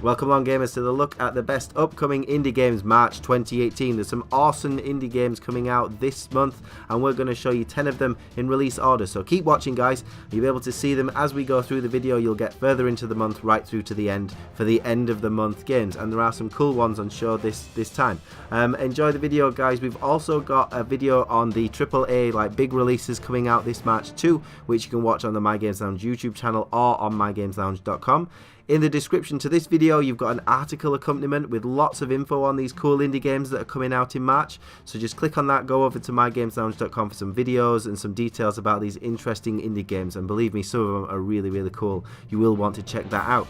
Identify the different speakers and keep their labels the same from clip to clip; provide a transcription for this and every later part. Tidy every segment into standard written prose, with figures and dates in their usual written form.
Speaker 1: Welcome along, gamers, to the look at the best upcoming indie games March 2018. There's some awesome indie games coming out this month, and we're going to show you 10 of them in release order. So keep watching, guys. You'll be able to see them as we go through the video. You'll get further into the month, right through to the end for the end of the month games, and there are some cool ones on show this time. Enjoy the video, guys. We've also got a video on the AAA like big releases coming out this March too, which you can watch on the My Games Lounge YouTube channel or on mygameslounge.com. In the description to this video, you've got an article accompaniment with lots of info on these cool indie games that are coming out in March. So just click on that, go over to mygameslounge.com for some videos and some details about these interesting indie games. And believe me, some of them are really, really cool. You will want to check that out.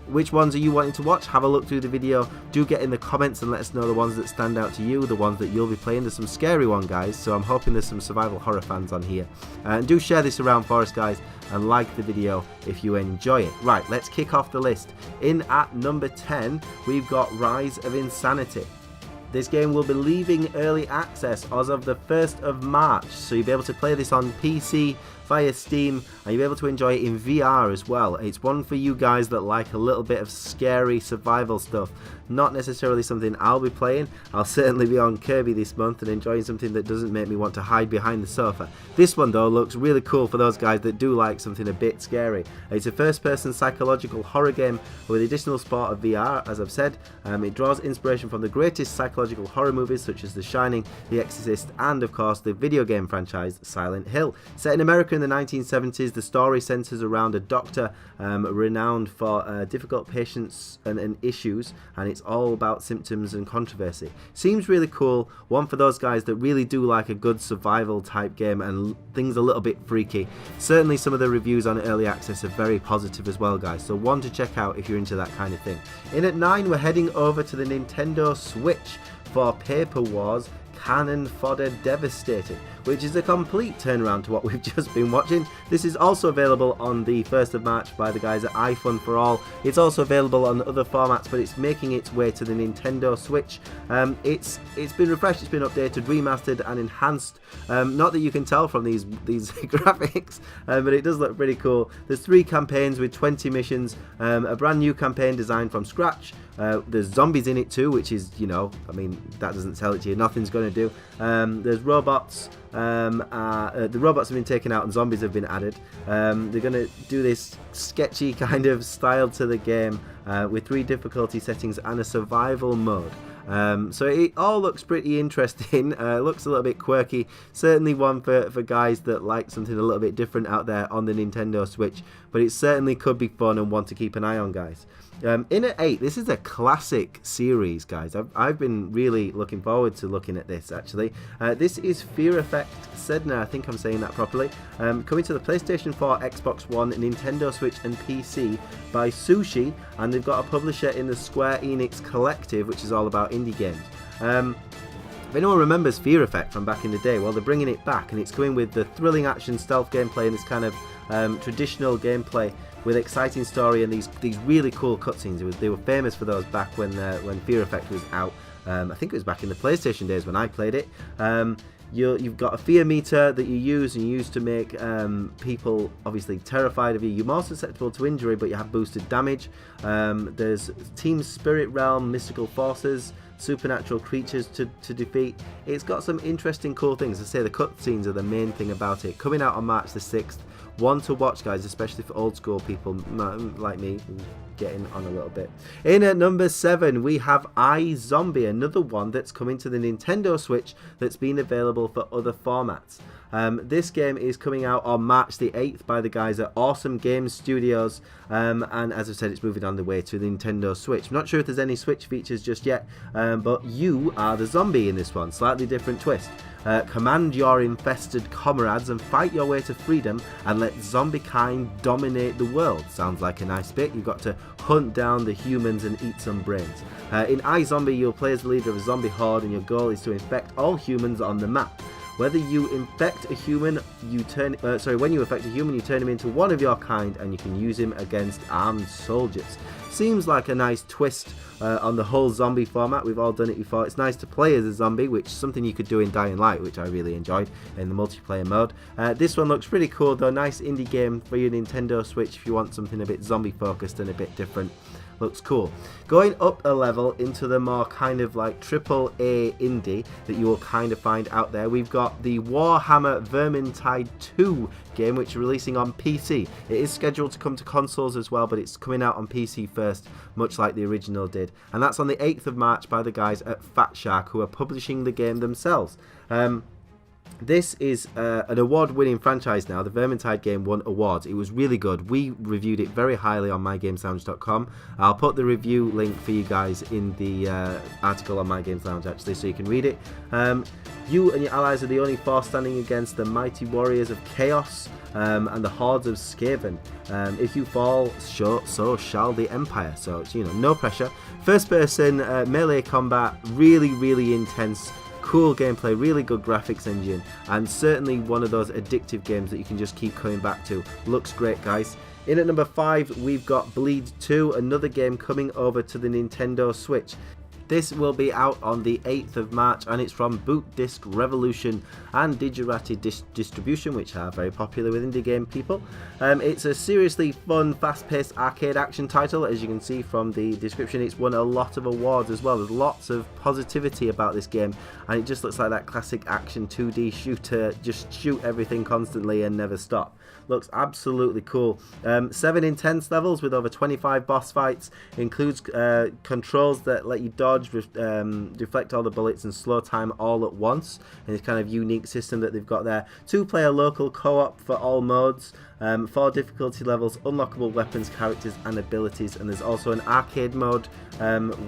Speaker 1: Which ones are you wanting to watch? Have a look through the video. Do get in the comments and let us know the ones that stand out to you, the ones that you'll be playing. There's some scary ones, guys, so I'm hoping there's some survival horror fans on here. And do share this around for us, guys, and like the video if you enjoy it. Right, let's kick off the list. In at number 10, we've got Rise of Insanity. This game will be leaving early access as of the 1st of March, so you'll be able to play this on PC via Steam, and you'll be able to enjoy it in VR as well. It's one for you guys that like a little bit of scary survival stuff. Not necessarily something I'll be playing. I'll certainly be on Q.U.B.E this month and enjoying something that doesn't make me want to hide behind the sofa. This one though looks really cool for those guys that do like something a bit scary. It's a first-person psychological horror game with additional support of VR, as I've said. It draws inspiration from the greatest psychological horror movies such as The Shining, The Exorcist, and of course the video game franchise Silent Hill. Set in America in the 1970s, the story centers around a doctor renowned for difficult patients and issues, and it's all about symptoms and controversy. Seems really cool, one for those guys that really do like a good survival type game and things a little bit freaky. Certainly some of the reviews on early access are very positive as well, guys, so one to check out if you're into that kind of thing. In at 9, we're heading over to the Nintendo Switch for Paper Wars Cannon Fodder Devastated, which is a complete turnaround to what we've just been watching. This is also available on the 1st of March by the guys at iFun for All. It's also available on other formats, but it's making its way to the Nintendo Switch. It's been refreshed, it's been updated, remastered and enhanced. Not that you can tell from these graphics, but it does look pretty cool. There's 3 campaigns with 20 missions, a brand new campaign designed from scratch. There's zombies in it too, which is, you know, I mean, that doesn't tell it to you, nothing's going to do. There's robots. The robots have been taken out and zombies have been added. They're going to do this sketchy kind of style to the game with 3 difficulty settings and a survival mode. So it all looks pretty interesting. Looks a little bit quirky. Certainly one for guys that like something a little bit different out there on the Nintendo Switch, but it certainly could be fun and one to keep an eye on, guys. In at 8, this is a classic series, guys. I've been really looking forward to looking at this, actually. This is Fear Effect Sedna, I think I'm saying that properly. Coming to the PlayStation 4, Xbox One, Nintendo Switch and PC by Sushi, and they've got a publisher in the Square Enix Collective, which is all about indie games. If anyone remembers Fear Effect from back in the day, well, they're bringing it back, and it's coming with the thrilling action stealth gameplay and this kind of traditional gameplay with exciting story and these really cool cutscenes. They were famous for those back when Fear Effect was out. I think it was back in the PlayStation days when I played it. You've got a fear meter that you use to make people obviously terrified of you. You're more susceptible to injury, but you have boosted damage. There's Team Spirit Realm, mystical forces, supernatural creatures to defeat. It's got some interesting cool things. I say the cutscenes are the main thing about it. Coming out on March the 6th. One to watch, guys, especially for old school people like me, getting on a little bit. In at number 7, we have iZombie, another one that's coming to the Nintendo Switch that's been available for other formats. This game is coming out on March the 8th by the guys at Awesome Games Studios, and as I said, it's moving on the way to the Nintendo Switch. I'm not sure if there's any Switch features just yet, but you are the zombie in this one. Slightly different twist. Command your infested comrades and fight your way to freedom and let zombie kind dominate the world. Sounds like a nice bit. You've got to hunt down the humans and eat some brains. In iZombie, you'll play as the leader of a zombie horde, and your goal is to infect all humans on the map. Whether you infect a human, when you affect a human, you turn him into one of your kind, and you can use him against armed soldiers. Seems like a nice twist on the whole zombie format. We've all done it before. It's nice to play as a zombie, which is something you could do in Dying Light, which I really enjoyed in the multiplayer mode. This one looks pretty cool though. Nice indie game for your Nintendo Switch if you want something a bit zombie focused and a bit different. Looks cool. Going up a level into the more kind of like AAA indie that you will kind of find out there, we've got the Warhammer Vermintide 2 game, which is releasing on PC. It is scheduled to come to consoles as well, but it's coming out on PC first, much like the original did. And that's on the 8th of March by the guys at Fat Shark, who are publishing the game themselves. This is an award-winning franchise now. The Vermintide game won awards. It was really good. We reviewed it very highly on mygamesounds.com. I'll put the review link for you guys in the article on My Games Lounge, actually, so you can read it. You and your allies are the only force standing against the mighty warriors of Chaos and the hordes of Skaven. If you fall, so shall the Empire. So it's, you know, no pressure. First person melee combat, really intense. Cool gameplay, really good graphics engine, and certainly one of those addictive games that you can just keep coming back to. Looks great, guys. In at number 5, we've got Bleed 2, another game coming over to the Nintendo Switch. This will be out on the 8th of March, and it's from Boot Disc Revolution and Digirati Distribution, which are very popular with indie game people. It's a seriously fun, fast-paced arcade action title. As you can see from the description, it's won a lot of awards as well. There's lots of positivity about this game, and it just looks like that classic action 2D shooter, just shoot everything constantly and never stop. Looks absolutely cool. 7 intense levels with over 25 boss fights. Includes controls that let you dodge, deflect all the bullets, and slow time all at once. And it's kind of unique system that they've got there. 2-player local co-op for all modes. 4 difficulty levels, unlockable weapons, characters, and abilities. And there's also an arcade mode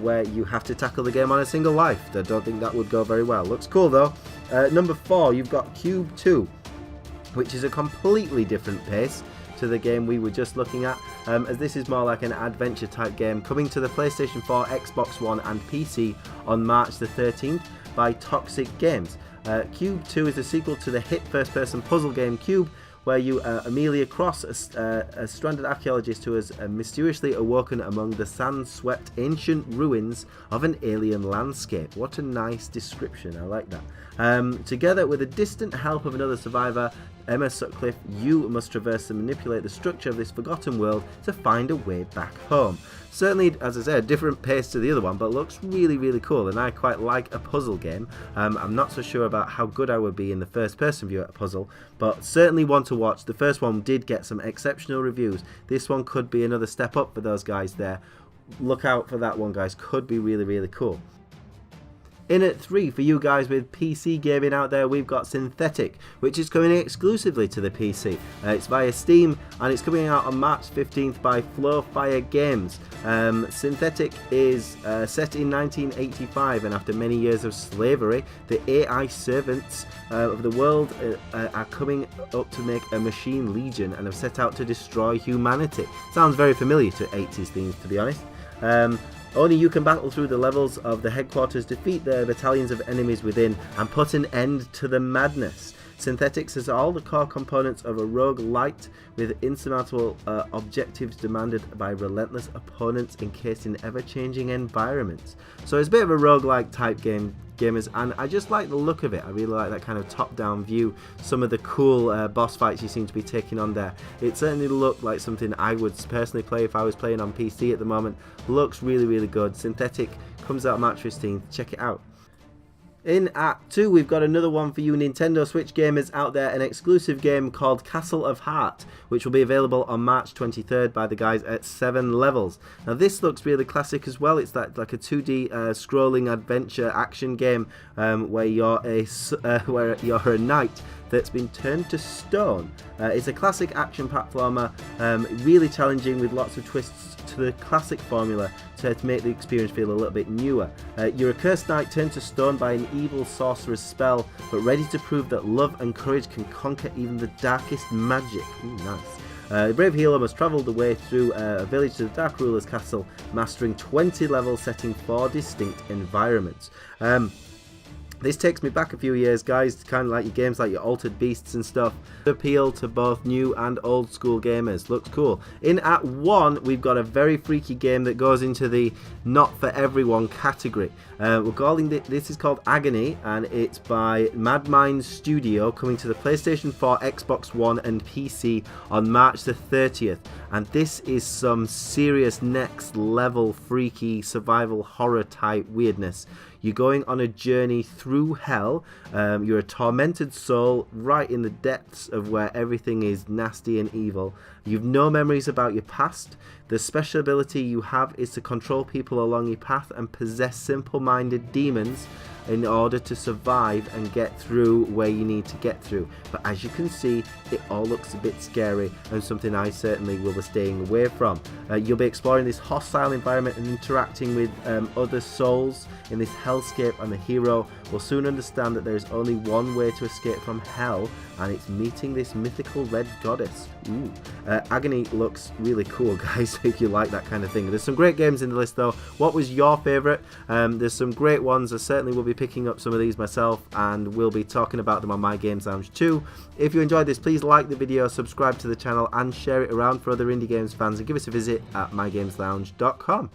Speaker 1: where you have to tackle the game on a single life. I don't think that would go very well. Looks cool though. Number 4, you've got Q.U.B.E 2. Which is a completely different pace to the game we were just looking at, as this is more like an adventure type game, coming to the PlayStation 4, Xbox One and PC on March the 13th by Toxic Games. Q.U.B.E 2 is a sequel to the hit first-person puzzle game Q.U.B.E, where you Amelia Cross, a stranded archaeologist who has mysteriously awoken among the sand-swept ancient ruins of an alien landscape. What a nice description, I like that. Together with the distant help of another survivor, Emma Sutcliffe, you must traverse and manipulate the structure of this forgotten world to find a way back home. Certainly, as I said, a different pace to the other one, but looks really cool, and I quite like a puzzle game. I'm not so sure about how good I would be in the first person view at a puzzle, but certainly one to watch. The first one did get some exceptional reviews. This one could be another step up for those guys there. Look out for that one, guys. Could be really cool. In at 3, for you guys with PC gaming out there, we've got Synthetik, which is coming exclusively to the PC. It's via Steam, and it's coming out on March 15th by Flowfire Games. Synthetik is set in 1985, and after many years of slavery, the AI servants of the world are coming up to make a machine legion and have set out to destroy humanity. Sounds very familiar to 80s themes, to be honest. Only you can battle through the levels of the headquarters, defeat the battalions of enemies within, and put an end to the madness. Synthetik has all the core components of a roguelite with insurmountable objectives demanded by relentless opponents encased in ever-changing environments. So it's a bit of a roguelike type game, gamers, and I just like the look of it. I really like that kind of top-down view, some of the cool boss fights you seem to be taking on there. It certainly looked like something I would personally play if I was playing on PC at the moment. Looks really good. Synthetik comes out March 15th. Check it out. In at 2, we've got another one for you Nintendo Switch gamers out there, an exclusive game called Castle of Heart, which will be available on March 23rd by the guys at 7 Levels. Now this looks really classic as well. It's like a 2D scrolling adventure action game where you're a knight that's been turned to stone. It's a classic action platformer, really challenging with lots of twists to the classic formula to make the experience feel a little bit newer. You're a cursed knight turned to stone by an evil sorcerer's spell, but ready to prove that love and courage can conquer even the darkest magic. Ooh, nice. The brave healer must travel the way through a village to the Dark Ruler's castle, mastering 20 levels, setting 4 distinct environments. This takes me back a few years, guys, kind of like your games like your Altered Beasts and stuff. Appeal to both new and old school gamers. Looks cool. In at 1, we've got a very freaky game that goes into the not for everyone category. We're calling this is called Agony, and it's by Madmind Studio, coming to the PlayStation 4, Xbox One and PC on March the 30th. And this is some serious next level freaky survival horror type weirdness. You're going on a journey through hell. You're a tormented soul right in the depths of where everything is nasty and evil. You've no memories about your past. The special ability you have is to control people along your path and possess simple-minded demons in order to survive and get through where you need to get through. But as you can see, it all looks a bit scary and something I certainly will be staying away from. You'll be exploring this hostile environment and interacting with other souls in this hellscape, and the hero will soon understand that there is only one way to escape from hell, and it's meeting this mythical red goddess. Ooh. Agony looks really cool, guys, if you like that kind of thing. There's some great games in the list though. What was your favourite? There's some great ones. I certainly will be picking up some of these myself, and we'll be talking about them on My Games Lounge too. If you enjoyed this, please like the video, subscribe to the channel and share it around for other indie games fans, and give us a visit at mygameslounge.com.